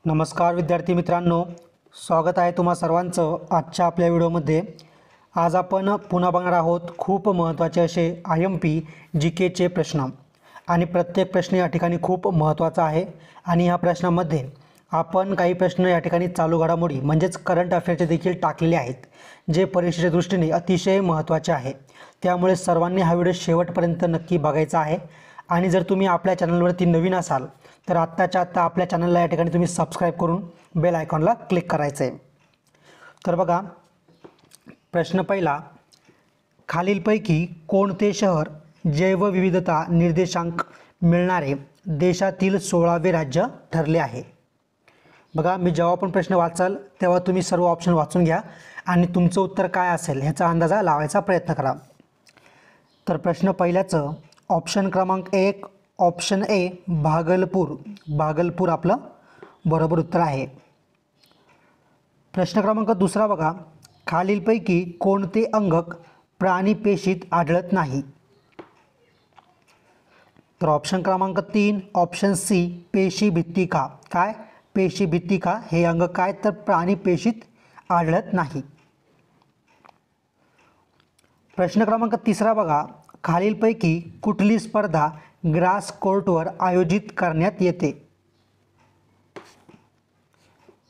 नमस्कार विद्यार्थी मित्रांनो, स्वागत आहे तुम्हा सर्वांचं आजच्या आपल्या व्हिडिओमध्ये। आज आपण पुन्हा बघणार आहोत खूप महत्त्वाचे असे IMP GK चे प्रश्न आणि प्रत्येक प्रश्न या ठिकाणी खूप महत्त्वाचा आहे। आणि या प्रश्नामध्ये आपण काही प्रश्न या ठिकाणी चालू घडामोडी म्हणजेच करंट अफेअरचे देखील टाकलेले आहेत, जे परीक्षेच्या दृष्टीने अतिशय महत्त्वाचे आहे। त्यामुळे सर्वांनी हा व्हिडिओ शेवटपर्यंत नक्की बघायचा आहे। आणि जर तुम्ही आपल्या चॅनलवरती नवीन असाल तर आत्ताच्या आत्ता आपल्या चॅनलला या ठिकाणी तुम्ही सबस्क्राइब करून बेल आयकॉनला क्लिक करायचं आहे। तर बघा, प्रश्न पहिला, खालीलपैकी कोणते शहर जैवविविधता निर्देशांक मिळणारे देशातील 16वे राज्य ठरले आहे? बघा, मी जेव्हा पण प्रश्न वाचाल तेव्हा तुम्ही सर्व ऑप्शन वाचून घ्या आणि तुमचं उत्तर काय असेल ह्याचा अंदाजा लावायचा प्रयत्न करा। तर प्रश्न पहिल्याचं ऑप्शन क्रमांक 1 ऑप्शन ए भागलपूर आपलं बरोबर उत्तर आहे। प्रश्न क्रमांक दुसरा बघा, खालीलपैकी कोणते अंगक प्राणीपेशीत आढळत नाही? तर ऑप्शन क्रमांक 3 ऑप्शन सी पेशीभित्तिका। काय पेशीभित्तिका हे अंग काय तर प्राणीपेशीत आढळत नाही। प्रश्न क्रमांक तिसरा बघा, खालीलपैकी कुठली स्पर्धा ग्रास कोर्टवर आयोजित करण्यात येते?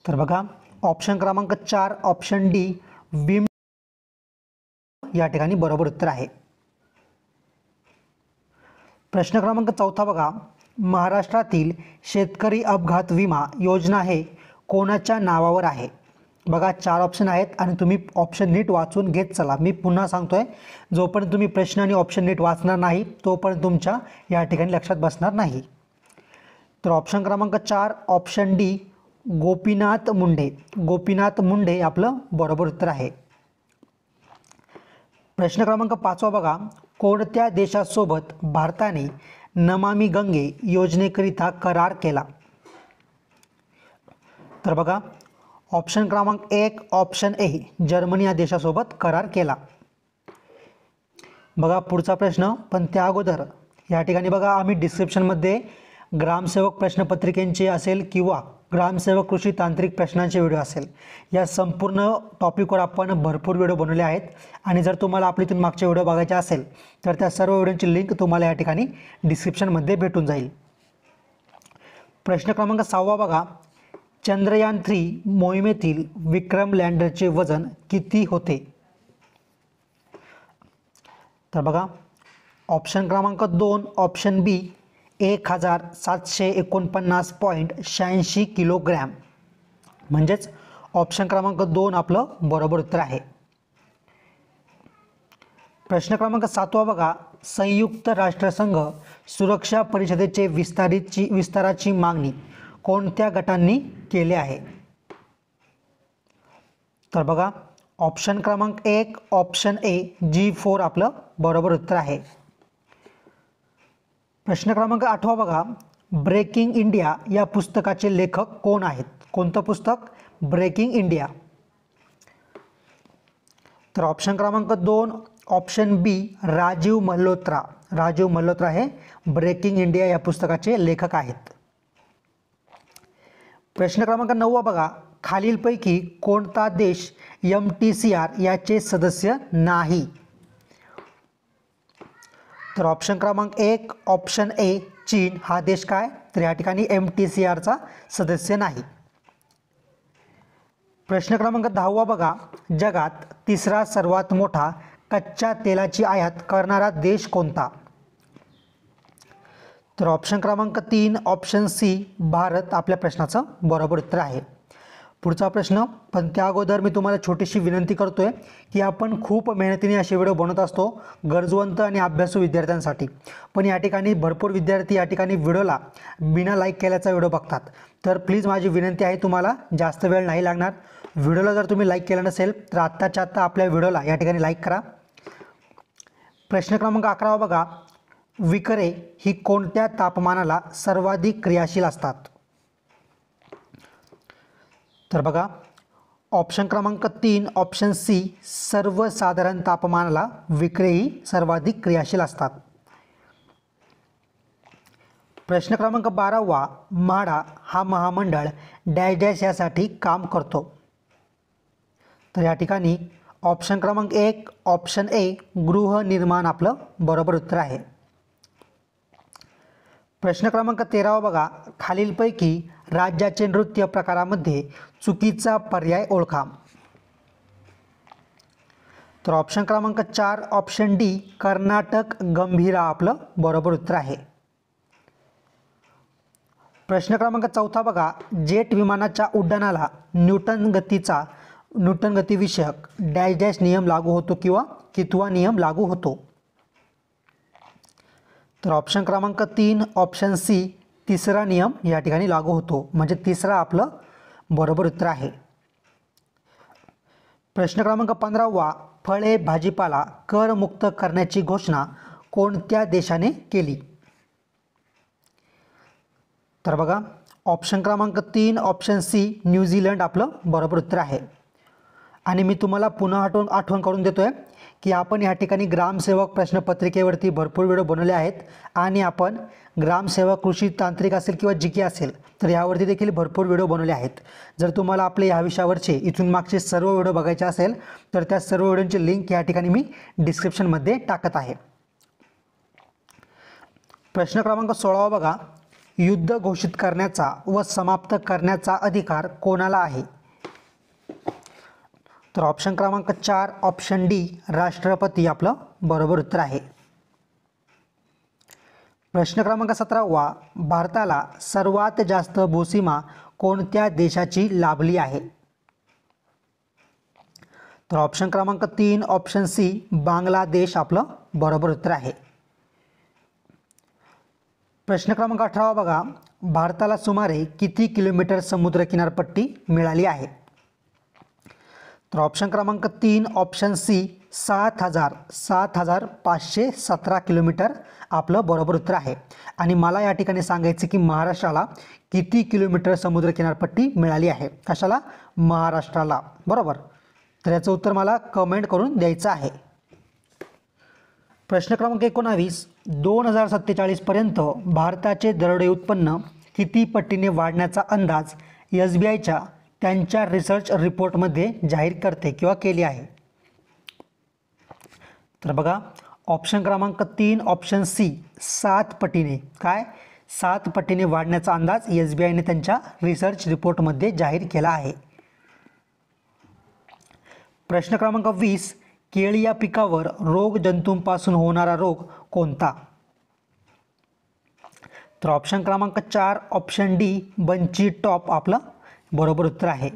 तर बघा, ऑप्शन क्रमांक 4 ऑप्शन डी विम या ठिकाणी बरोबर उत्तर आहे। प्रश्न क्रमांक चौथा बघा, महाराष्ट्रातील शेतकरी अपघात विमा योजना हे कोणाच्या नावावर आहे? बघा, 4 ऑप्शन आहेत आणि तुम्ही ऑप्शन नीट वाचून घेत चला। मी पुन्हा सांगतोय, जोपर्यंत तुम्ही प्रश्न आणि ऑप्शन नीट वाचणार नाही तोपर्यंत तुमच्या या ठिकाणी लक्षात बसणार नाही। तर ऑप्शन क्रमांक 4 ऑप्शन डी गोपीनाथ मुंडे आपलं बरोबर उत्तर आहे। प्रश्न क्रमांक 5 बघा, कोणत्या देशासोबत भारताने नमामि गंगे योजनेकरिता करार केला? तर बघा, ऑप्शन क्रमांक 1 ऑप्शन ए जर्मनी या देशासोबत करार केला। बघा पुढचा प्रश्न, पण त्या अगोदर या ठिकाणी बघा आम्ही डिस्क्रिप्शनमध्ये ग्रामसेवक प्रश्नपत्रिकेंचे असेल किंवा ग्रामसेवक कृषी तांत्रिक प्रश्नांचे व्हिडिओ असेल, या संपूर्ण टॉपिकवर आपण भरपूर व्हिडिओ बनवले आहेत। आणि जर तुम्हाला आपलीतून मागचे व्हिडिओ बघायचे असेल तर त्या सर्व व्हिडिओची लिंक तुम्हाला या ठिकाणी डिस्क्रिप्शनमध्ये भेटून जाईल। प्रश्न क्रमांक 6 बघा, चंद्रयान 3 मोहिमेतील विक्रम लँडरचे वजन किती होते? तर बघा, ऑप्शन क्रमांक 2 ऑप्शन बी 1749.86 किलोग्रॅम, म्हणजेच ऑप्शन क्रमांक 2 आपलं बरोबर उत्तर आहे। प्रश्न क्रमांक 7 बघा, संयुक्त राष्ट्रसंघ सुरक्षा परिषदेचे विस्ताराची मागणी कोणत्या गटांनी केले आहे? तर बघा, ऑप्शन क्रमांक 1 ऑप्शन ए G4 आपलं बरोबर उत्तर आहे। प्रश्न क्रमांक 8 बघा, ब्रेकिंग इंडिया या पुस्तकाचे लेखक कोण आहेत? कोणतं पुस्तक? Breaking India. तर ऑप्शन क्रमांक 2 ऑप्शन बी राजीव मल्होत्रा हे ब्रेकिंग इंडिया या पुस्तकाचे लेखक आहेत। प्रश्न क्रमांक 9 बघा, खालीलपैकी कोणता देश MTCR याचे सदस्य नाही? तर ऑप्शन क्रमांक 1 ऑप्शन ए चीन हा देश काय तर या ठिकाणी MTCRचा सदस्य नाही। प्रश्न क्रमांक 10 बघा, जगात तिसरा सर्वात मोठा कच्च्या तेलाची आयात करणारा देश कोणता? तर ऑप्शन क्रमांक 3 ऑप्शन सी भारत आपल्या प्रश्नाचं बरोबर उत्तर आहे। पुढचा प्रश्न, पण त्या अगोदर मी तुम्हाला छोटीशी विनंती करतोय की आपण खूप मेहनतीने असे व्हिडिओ बनवत असतो गरजवंत आणि अभ्यासू विद्यार्थ्यांसाठी, पण या ठिकाणी भरपूर विद्यार्थी या ठिकाणी व्हिडिओला बिना लाईक केल्याचा व्हिडिओ बघतात। तर प्लीज माझी विनंती आहे, तुम्हाला जास्त वेळ नाही लागणार। व्हिडिओला जर तुम्ही लाईक केलं नसेल तर आत्ताच्या आत्ता आपल्या व्हिडिओला या ठिकाणी लाईक करा। प्रश्न क्रमांक 11 बघा, विकरे ही कोणत्या तापमानाला सर्वाधिक क्रियाशील असतात? तर बघा, ऑप्शन क्रमांक 3 ऑप्शन सी सर्वसाधारण तापमानाला विकरे ही सर्वाधिक क्रियाशील असतात। प्रश्न क्रमांक 12वा, म्हाडा हा महामंडळ डॅश डॅश यासाठी काम करतो. तर या ठिकाणी ऑप्शन क्रमांक 1 ऑप्शन ए गृहनिर्माण आपलं बरोबर उत्तर आहे. प्रश्न क्रमांक 13वा बघा, खालीलपैकी राज्याचे नृत्य प्रकारामध्ये चुकीचा पर्याय ओळखा. तर ऑप्शन क्रमांक 4 ऑप्शन डी कर्नाटक गंभीरा आपलं बरोबर उत्तर आहे. प्रश्न क्रमांक 4 बघा, जेट विमानाच्या उड्डाणाला न्यूटन गतीविषयक डॅश डॅश नियम लागू होतो किंवा कितवा नियम लागू होतो. तर ऑप्शन क्रमांक 3 ऑप्शन सी तिसरा नियम या ठिकाणी लागू होतो, म्हणजे तिसरा आपलं बरोबर उत्तर आहे. प्रश्न क्रमांक 15वा, फळे भाजीपाला करमुक्त करण्याची घोषणा कोणत्या देशाने केली. तर बघा ऑप्शन क्रमांक 3 ऑप्शन सी न्यूझीलंड आपलं बरोबर उत्तर आहे. आणि मी तुम्हाला पुन्हा आठवण करून देतोय की आपण या ठिकाणी ग्रामसेवक प्रश्नपत्रिकेवरती भरपूर व्हिडिओ बनवले आहेत आणि आपण ग्रामसेवक कृषी तांत्रिक असेल किंवा जीके असेल तर यावरती देखील भरपूर व्हिडिओ बनवले आहेत. जर तुम्हाला आपले ह्या विषयावरचे इथून मागचे सर्व व्हिडिओ बघायचे असेल तर त्या सर्व व्हिडिओची लिंक या ठिकाणी मी डिस्क्रिप्शनमध्ये टाकत आहे. प्रश्न क्रमांक 16 बघा, युद्ध घोषित करण्याचा व समाप्त करण्याचा अधिकार कोणाला आहे. तर ऑप्शन क्रमांक 4 ऑप्शन डी राष्ट्रपती आपलं बरोबर उत्तर आहे. प्रश्न क्रमांक 17वा, भारताला सर्वात जास्त भूसीमा कोणत्या देशाची लाभली आहे. तर ऑप्शन क्रमांक 3 ऑप्शन सी बांगलादेश आपलं बरोबर उत्तर आहे. प्रश्न क्रमांक 18 बघा, भारताला सुमारे किती किलोमीटर समुद्र किनारपट्टी मिळाली आहे. तर ऑप्शन क्रमांक 3 ऑप्शन सी 7,517 किलोमीटर आपलं बरोबर उत्तर आहे. आणि मला या ठिकाणी सांगायचं की महाराष्ट्राला किती किलोमीटर समुद्र किनारपट्टी मिळाली आहे. कशाला? महाराष्ट्राला. बरोबर. तर याचं उत्तर मला कमेंट करून द्यायचं आहे. प्रश्न क्रमांक 19, 2047 पर्यंत भारताचे दरडोई उत्पन्न किती पटीने वाढण्याचा अंदाज SBIच्या त्यांच्या रिसर्च रिपोर्टमध्ये जाहीर करते किंवा केली आहे. तर बघा ऑप्शन क्रमांक 3 ऑप्शन सी 7 पटीने. काय? 7 पटीने वाढण्याचा अंदाज SBIने त्यांच्या रिसर्च रिपोर्टमध्ये जाहीर केला आहे. प्रश्न क्रमांक 20, केळी या पिकावर रोगजंतूंपासून होणारा रोग कोणता. तर ऑप्शन क्रमांक 4 ऑप्शन डी बंची टॉप आपलं बरोबर उत्तर आहे.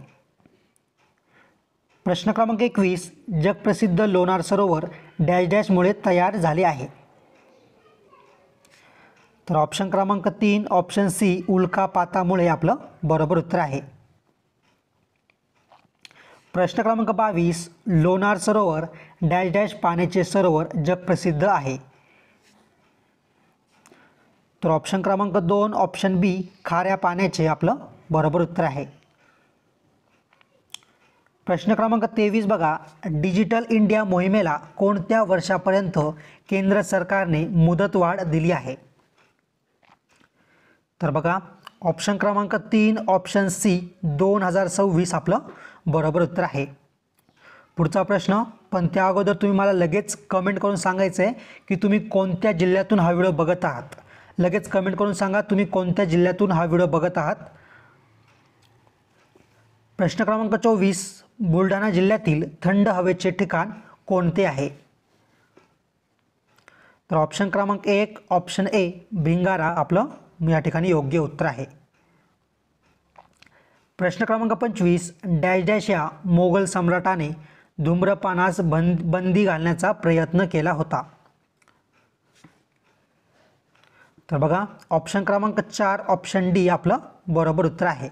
प्रश्न क्रमांक 21, जगप्रसिद्ध लोणार सरोवर डॅश डॅशमुळे तयार झाले आहे. तर ऑप्शन क्रमांक 3 ऑप्शन सी उल्कापातामुळे आपलं बरोबर उत्तर आहे. प्रश्न क्रमांक 22, लोणार सरोवर डॅश डॅश पाण्याचे सरोवर जगप्रसिद्ध आहे. तर ऑप्शन क्रमांक 2 ऑप्शन बी खाऱ्या पाण्याचे आपलं बरोबर उत्तर आहे. प्रश्न क्रमांक 23 बघा, डिजिटल इंडिया मोहिमेला कोणत्या वर्षापर्यंत केंद्र सरकारने मुदतवाढ दिली आहे. तर बघा ऑप्शन क्रमांक 3 ऑप्शन सी 2026 आपलं बरोबर उत्तर आहे. पुढचा प्रश्न, पण त्या अगोदर तुम्ही मला लगेच कमेंट करून सांगायचं आहे की तुम्ही कोणत्या जिल्ह्यातून हा व्हिडिओ बघत आहात. लगेच कमेंट करून सांगा तुम्ही कोणत्या जिल्ह्यातून हा व्हिडिओ बघत आहात. प्रश्न क्रमांक 24, बुलढाणा जिल्ह्यातील थंड हवेचे ठिकाण कोणते आहे. तर ऑप्शन क्रमांक 1 ऑप्शन ए भिंगारा आपलं या ठिकाणी योग्य उत्तर आहे. प्रश्न क्रमांक 25, डॅश डॅश या मोगल सम्राटाने धूम्रपानास बंदी घालण्याचा प्रयत्न केला होता. तर बघा ऑप्शन क्रमांक 4 ऑप्शन डी आपलं बरोबर उत्तर आहे.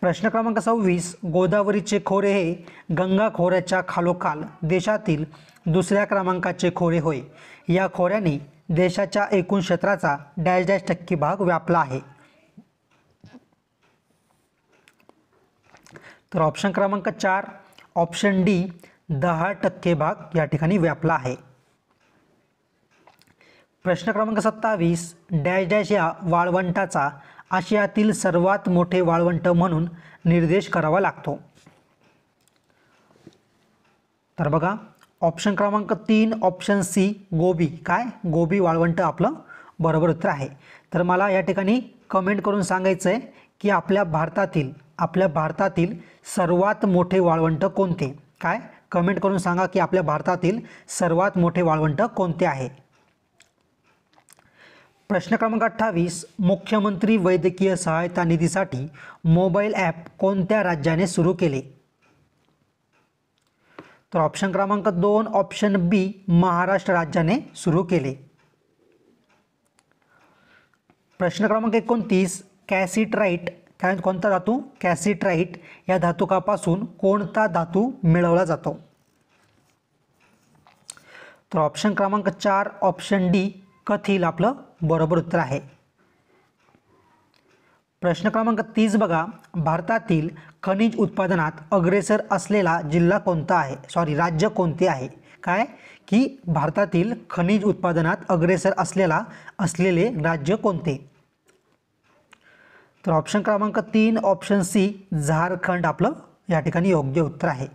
प्रश्न क्रमांक 26, गोदावरीचे खोरे हे गंगा खोऱ्याच्या खालोखाल देशातील दुसऱ्या क्रमांकाचे खोरे होय. या खोऱ्याने देशाच्या एकूण क्षेत्राचा डॅश डॅश टक्के भाग व्यापला आहे. तर ऑप्शन क्रमांक 4 ऑप्शन डी 10% भाग या ठिकाणी व्यापला आहे. प्रश्न क्रमांक 27, डॅश डॅश या वाळवंटाचा आशियातील सर्वात मोठे वाळवंट म्हणून निर्देश करावा लागतो. तर बघा ऑप्शन क्रमांक 3 ऑप्शन सी गोबी, काय गोबी वाळवंट आपलं बरोबर उत्तर आहे. तर मला या ठिकाणी कमेंट करून सांगायचं आहे की आपल्या भारतातील सर्वात मोठे वाळवंट कोणते, काय कमेंट करून सांगा की आपल्या भारतातील सर्वात मोठे वाळवंट कोणते आहे. प्रश्न क्रमांक 28, मुख्यमंत्री वैद्यकीय सहायता निधीसाठी मोबाईल ॲप कोणत्या राज्याने सुरू केले. तर ऑप्शन क्रमांक 2 ऑप्शन बी महाराष्ट्र राज्याने सुरू केले. प्रश्न क्रमांक 29, कॅसिट्राइट, काय कोणता धातू, कॅसिट्राइट या धातुकापासून कोणता धातू मिळवला जातो. तर ऑप्शन क्रमांक 4 ऑप्शन डी कथील आपलं बरोबर उत्तर आहे. प्रश्न क्रमांक 30 बघा, भारतातील खनिज उत्पादनात अग्रेसर असलेला जिल्हा कोणता आहे, राज्य कोणते आहे, काय की भारतातील खनिज उत्पादनात अग्रेसर असलेले राज्य कोणते. तर ऑप्शन क्रमांक 3 ऑप्शन सी झारखंड आपलं या ठिकाणी योग्य उत्तर आहे.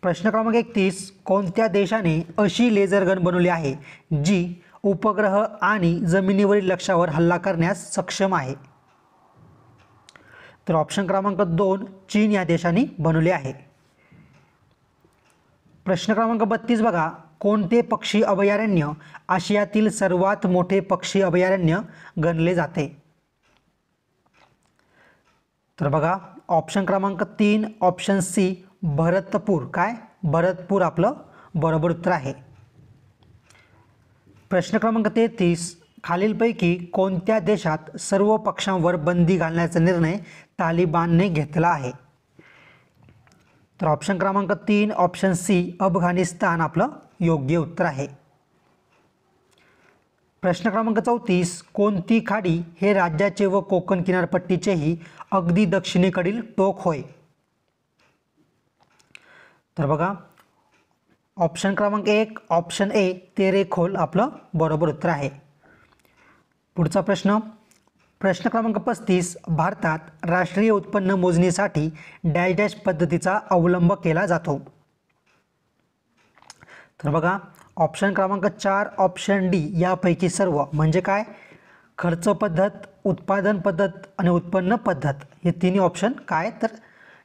प्रश्न क्रमांक 31, कोणत्या देशाने अशी लेझर गन बनवली आहे जी उपग्रह आणि जमिनीवरील लक्ष्यावर हल्ला करण्यास सक्षम आहे. तर ऑप्शन क्रमांक 2 चीन या देशाने बनवली आहे. प्रश्न क्रमांक 32 बघा, कोणते पक्षी अभयारण्य आशियातील सर्वात मोठे पक्षी अभयारण्य गणले जाते. तर बघा ऑप्शन क्रमांक 3 ऑप्शन सी भरतपूर, काय भरतपूर आपलं बरोबर उत्तर आहे. प्रश्न क्रमांक 33, खालीलपैकी कोणत्या देशात सर्व पक्षांवर बंदी घालण्याचा निर्णय तालिबानने घेतला आहे. तर ऑप्शन क्रमांक 3 ऑप्शन सी अफगाणिस्तान आपलं योग्य उत्तर आहे. प्रश्न क्रमांक 34, कोणती खाडी हे राज्याचे व कोकण किनारपट्टीचेही अगदी दक्षिणेकडील टोक होय. तर बघा ऑप्शन क्रमांक 1 ऑप्शन ए तेरेखोल आपलं बरोबर उत्तर आहे. पुढचा प्रश्न क्रमांक 35, भारतात राष्ट्रीय उत्पन्न मोजणीसाठी डॅश डॅश पद्धतीचा अवलंब केला जातो. तर बघा ऑप्शन क्रमांक 4 ऑप्शन डी यापैकी सर्व, म्हणजे काय खर्च पद्धत, उत्पादन पद्धत आणि उत्पन्न पद्धत हे तिन्ही ऑप्शन काय तर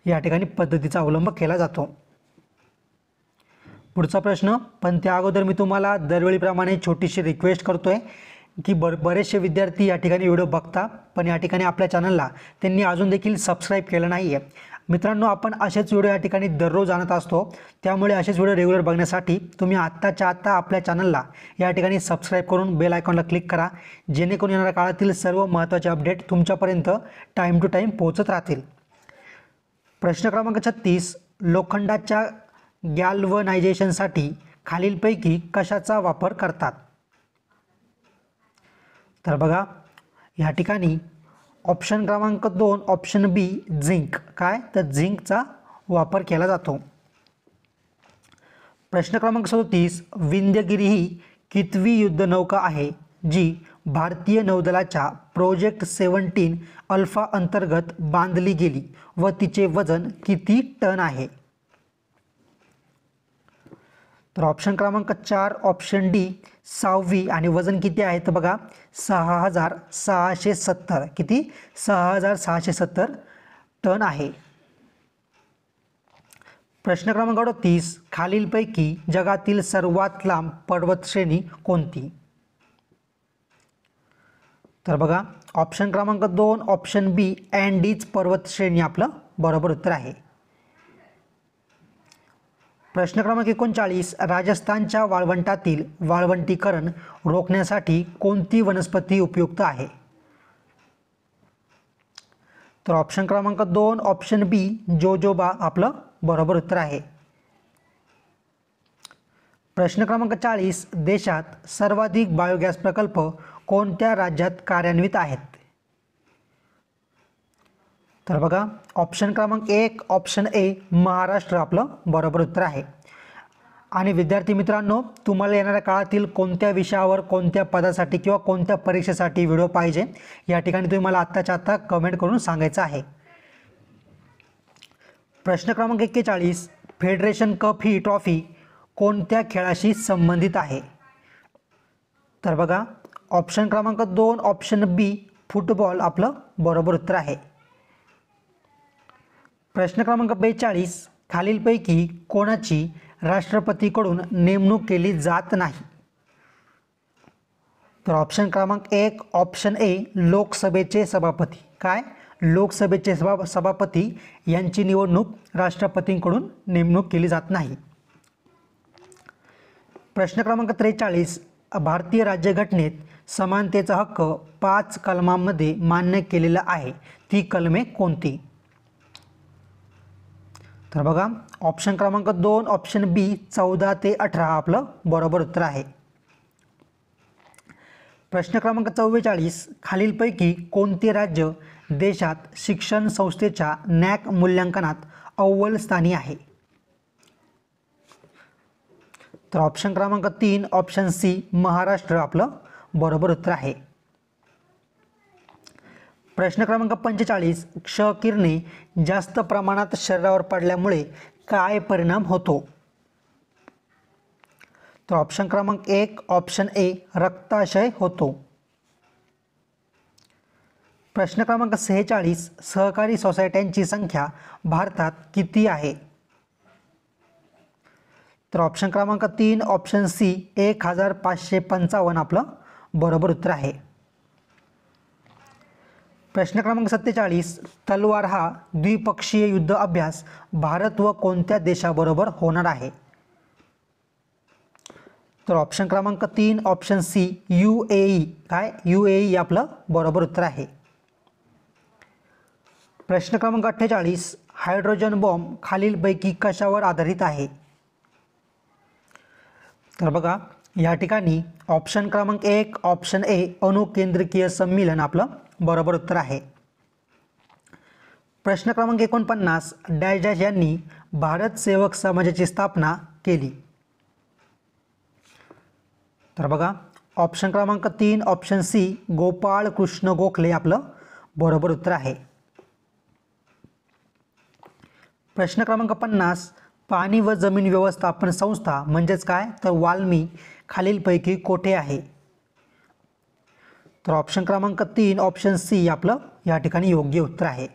या ठिकाणी पद्धतीचा अवलंब केला जातो. पुढचा प्रश्न, पण त्या अगोदर मी तुम्हाला दरवेळीप्रमाणे छोटीशी रिक्वेस्ट करतोय की बरेचसे विद्यार्थी या ठिकाणी व्हिडिओ बघता पण या ठिकाणी आपल्या चॅनलला त्यांनी अजून देखील सबस्क्राईब केलं नाही आहे. मित्रांनो, आपण असेच व्हिडिओ या ठिकाणी दररोज आणत असतो, त्यामुळे असेच व्हिडिओ रेग्युलर बघण्यासाठी तुम्ही आत्ताच्या आत्ता आपल्या चॅनलला या ठिकाणी सबस्क्राईब करून बेल आयकॉनला क्लिक करा, जेणेकरून येणाऱ्या काळातील सर्व महत्त्वाचे अपडेट तुमच्यापर्यंत टाईम टू टाईम पोहोचत राहतील. प्रश्न क्रमांक 36, लोखंडाच्या गॅल्वनायझेशनसाठी खालीलपैकी कशाचा वापर करतात. तर बघा या ठिकाणी ऑप्शन क्रमांक 2 ऑप्शन बी झिंक, काय तर झिंकचा वापर केला जातो. प्रश्न क्रमांक 37, विंध्यगिरी ही कितवी युद्धनौका आहे जी भारतीय नौदलाच्या प्रोजेक्ट 17 अल्फा अंतर्गत बांधली गेली व तिचे वजन किती टन आहे. तर ऑप्शन क्रमांक 4 ऑप्शन डी 6वी आणि वजन किती आहे तर बघा 6670, किती 6670 टन आहे. प्रश्न क्रमांक 38, खालीलपैकी जगातील सर्वात लांब पर्वतश्रेणी कोणती. तर बघा ऑप्शन क्रमांक 2 ऑप्शन बी अँडीज पर्वतश्रेणी आपलं बरोबर उत्तर आहे. प्रश्न क्रमांक 39, राजस्थानच्या वाळवंटातील वाळवंटीकरण रोखण्यासाठी कोणती वनस्पती उपयुक्त आहे. तर ऑप्शन क्रमांक 2 ऑप्शन बी जोजोबा आपलं बरोबर उत्तर आहे. प्रश्न क्रमांक 40, देशात सर्वाधिक बायोगॅस प्रकल्प कोणत्या राज्यात कार्यान्वित आहेत. तर बघा ऑप्शन क्रमांक 1 ऑप्शन ए महाराष्ट्र आपलं बरोबर उत्तर आहे. आणि विद्यार्थी मित्रांनो, तुम्हाला येणाऱ्या काळातील कोणत्या विषयावर, कोणत्या पदासाठी किंवा कोणत्या परीक्षेसाठी व्हिडिओ पाहिजे या ठिकाणी तुम्ही मला आत्ताच्या आत्ता कमेंट करून सांगायचं आहे. प्रश्न क्रमांक 41, फेडरेशन कप ही ट्रॉफी कोणत्या खेळाशी संबंधित आहे? तर बघा, ऑप्शन क्रमांक 2 ऑप्शन बी फुटबॉल आपलं बरोबर उत्तर आहे. प्रश्न क्रमांक 42, खालीलपैकी कोणाची राष्ट्रपतीकडून नेमणूक केली जात नाही? तर ऑप्शन क्रमांक 1 ऑप्शन ए लोकसभेचे सभापती. काय? लोकसभेचे सभापती यांची निवडणूक राष्ट्रपतींकडून नेमणूक केली जात नाही. प्रश्न क्रमांक 43, भारतीय राज्यघटनेत समानतेचा हक्क 5 कलमांमध्ये मान्य केलेला आहे. ती कलमे कोणती? तर बघा, ऑप्शन क्रमांक 2 ऑप्शन बी 14 ते 18 आपलं बरोबर उत्तर आहे. प्रश्न क्रमांक 44, खालीलपैकी कोणते राज्य देशात शिक्षण संस्थेच्या नॅक मूल्यांकनात अव्वल स्थानी आहे? तर ऑप्शन क्रमांक 3 ऑप्शन सी महाराष्ट्र आपलं बरोबर उत्तर आहे. प्रश्न क्रमांक 45, क्ष किरणे जास्त प्रमाणात शरीरावर पडल्यामुळे काय परिणाम होतो? तर ऑप्शन क्रमांक 1 ऑप्शन ए रक्ताशय होतो. प्रश्न क्रमांक 46, सहकारी सोसायट्यांची संख्या भारतात किती आहे? तर ऑप्शन क्रमांक 3 ऑप्शन सी 1555 आपलं बरोबर उत्तर आहे. प्रश्न क्रमांक 47, तलवार हा द्विपक्षीय युद्ध अभ्यास भारत व कोणत्या देशाबरोबर होणार आहे? तर ऑप्शन क्रमांक 3 ऑप्शन सी UAE. काय? UAE आपलं बरोबर उत्तर आहे. प्रश्न क्रमांक 48, हायड्रोजन बॉम्ब खालीलपैकी कशावर आधारित आहे? तर बघा, या ठिकाणी ऑप्शन क्रमांक 1 ऑप्शन ए अणुकेंद्रकीय सम्मीलन आपलं बरोबर उत्तर आहे. प्रश्न क्रमांक 49, डॅश डॅश यांनी भारत सेवक समाजाची स्थापना केली? तर बघा, ऑप्शन क्रमांक 3 ऑप्शन सी गोपाळ कृष्ण गोखले आपलं बरोबर उत्तर आहे. प्रश्न क्रमांक 50, पाणी व जमीन व्यवस्थापन संस्था म्हणजेच काय? तर वाल्मी खालीलपैकी कोठे आहे? तर ऑप्शन क्रमांक 3 ऑप्शन सी आपलं या ठिकाणी योग्य उत्तर आहे.